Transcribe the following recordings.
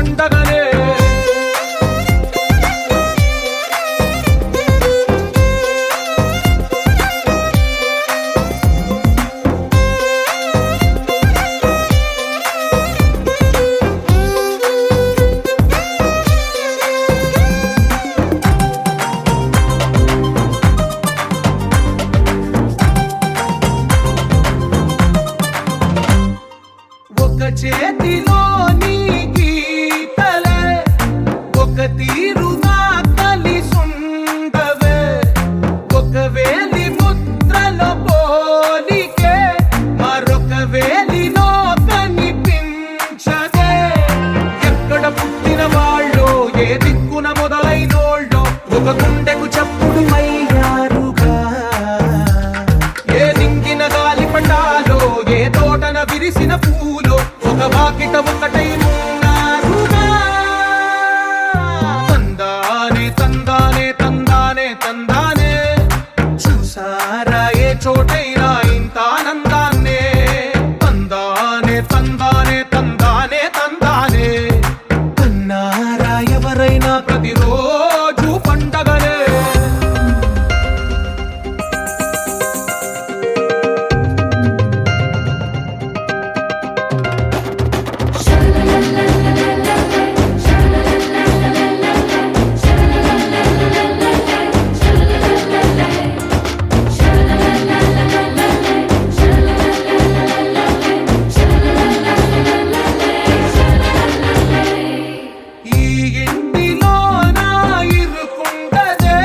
పండగలే. ఒక చేతిలోని గీతలే ఒక తీరుగా కలిసుండవే, ఒక వేలి ముద్రలో పోలికే మరొక వేలిలో కనిపించదే. ఎక్కడ పుట్టిన వాళ్ళో ఏ దిక్కున మొదలైనోళ్ళో ఒక గుండెకు చప్పుడు అయ్యారుగా. ఏ దింగిన గాలి పటాలో ఏ తోటన విరిసిన పూలో ఒక వాకిట ఒకటై ఉన్నారుగా. తందానే తందానే తందానే తందానే, చూసారా ఏ చోటైనా ఇంత ఆనందాన్నే. తందానే తందానే తందానే తందానే, కన్నారా ఎవరైనా ప్రతిరోజు పండగలే. ఈ ఇంటిలో నా ఇరుకుండదే,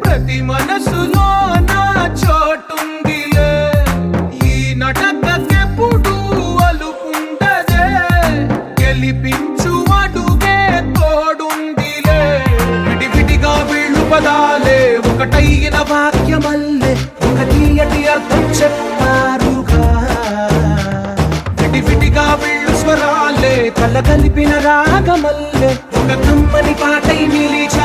ప్రతి మనసులో నా చోటుందిలే. ఈ నటకెప్పుడు అలుపుండదే, గెలిపించు అడుగే తోడుందిలే. విడివిడిగా వీళ్ళు పదాలే ఒకటైన వాక్యమల్లే ఒక తీయటి అర్థం చెప్పారుగా. విడివిడిగా వీళ్ళు స్వరాలే కలగలిపిన రాగమల్లే ఒక కమ్మని పాటై నిలిచి